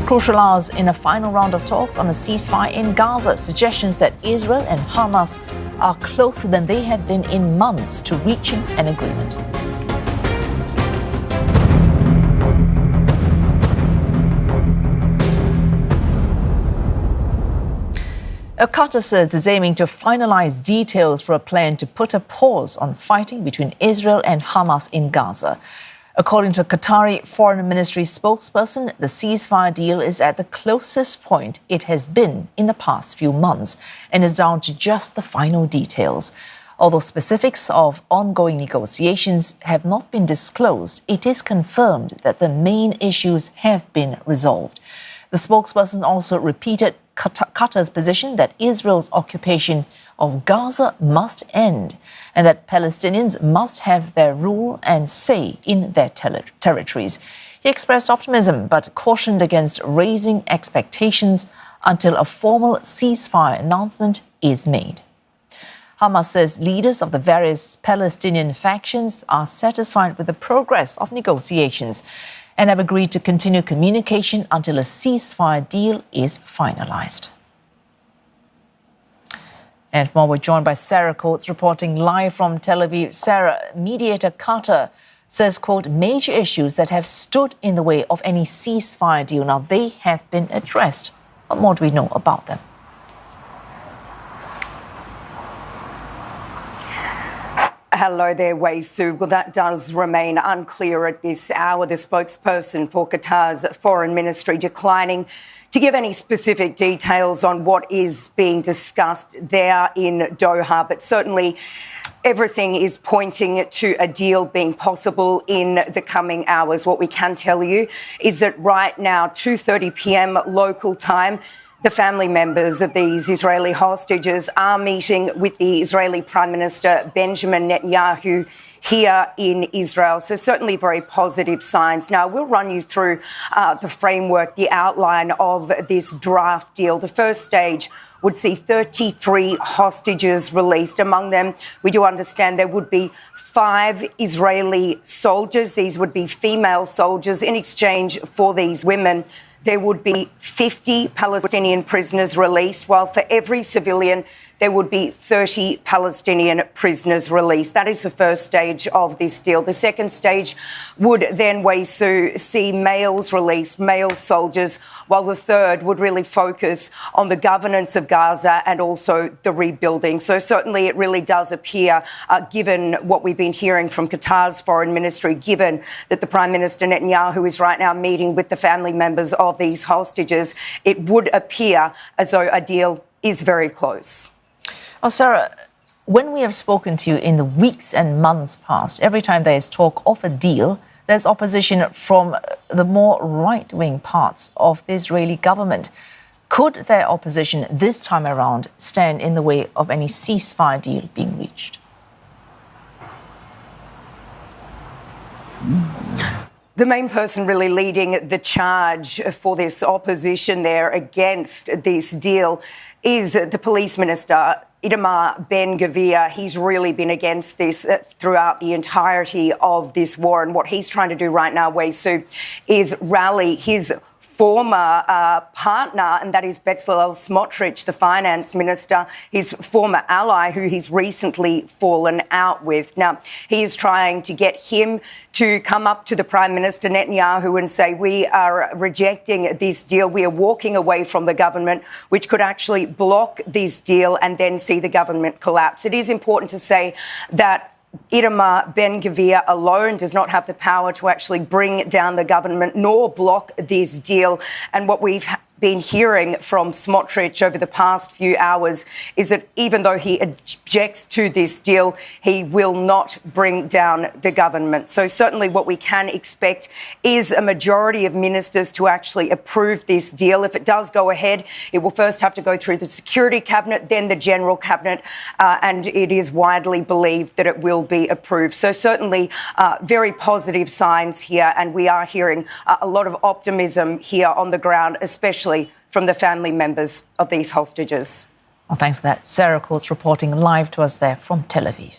Crucial hours in a final round of talks on a ceasefire in Gaza. Suggestions that Israel and Hamas are closer than they have been in months to reaching an agreement. Qatar says it's aiming to finalise details for a plan to put a pause on fighting between Israel and Hamas in Gaza. According to a Qatari Foreign Ministry spokesperson, the ceasefire deal is at the closest point it has been in the past few months and is down to just the final details. Although specifics of ongoing negotiations have not been disclosed, it is confirmed that the main issues have been resolved. The spokesperson also repeated Qatar's position that Israel's occupation of Gaza must end and that Palestinians must have their rule and say in their territories. He expressed optimism but cautioned against raising expectations until a formal ceasefire announcement is made. Hamas says leaders of the various Palestinian factions are satisfied with the progress of negotiations and have agreed to continue communication until a ceasefire deal is finalised. And more, we're joined by Sarah Coates reporting live from Tel Aviv. Sarah, mediator Qatar says, quote, major issues that have stood in the way of any ceasefire deal. Now, they have been addressed. What more do we know about them? Hello there, Wei Su. Well, that does remain unclear at this hour. The spokesperson for Qatar's Foreign Ministry declining to give any specific details on what is being discussed there in Doha. But certainly everything is pointing to a deal being possible in the coming hours. What we can tell you is that right now, 2:30 p.m. local time, the family members of these Israeli hostages are meeting with the Israeli Prime Minister Benjamin Netanyahu here in Israel. So certainly very positive signs. Now, we'll run you through the framework, the outline of this draft deal. The first stage would see 33 hostages released. Among them, we do understand there would be 5 Israeli soldiers. These would be female soldiers. In exchange for these women, there would be 50 Palestinian prisoners released, while for every civilian, there would be 30 Palestinian prisoners released. That is the first stage of this deal. The second stage would then, Wei Su, see males released, male soldiers, while the third would really focus on the governance of Gaza and also the rebuilding. So certainly it really does appear, given what we've been hearing from Qatar's Foreign Ministry, given that the Prime Minister Netanyahu is right now meeting with the family members of these hostages, it would appear as though a deal is very close. Oh, Sarah, when we have spoken to you in the weeks and months past, every time there is talk of a deal, there's opposition from the more right-wing parts of the Israeli government. Could their opposition this time around stand in the way of any ceasefire deal being reached? The main person really leading the charge for this opposition there against this deal is the police minister, Itamar Ben-Gvir. He's really been against this throughout the entirety of this war. And what he's trying to do right now, Wei Su, is rally his former partner, and that is Bezalel Smotrich, the finance minister, his former ally who he's recently fallen out with. Now, he is trying to get him to come up to the Prime Minister Netanyahu and say, we are rejecting this deal. We are walking away from the government, which could actually block this deal and then see the government collapse. It is important to say that Itamar Ben-Gvir alone does not have the power to actually bring down the government nor block this deal. And what we've been hearing from Smotrich over the past few hours is that even though he objects to this deal, he will not bring down the government. So certainly what we can expect is a majority of ministers to actually approve this deal. If it does go ahead, it will first have to go through the Security Cabinet, then the General Cabinet, and it is widely believed that it will be approved. So certainly very positive signs here, and we are hearing a lot of optimism here on the ground, especially from the family members of these hostages. Well, thanks for that. Sarah Coates reporting live to us there from Tel Aviv.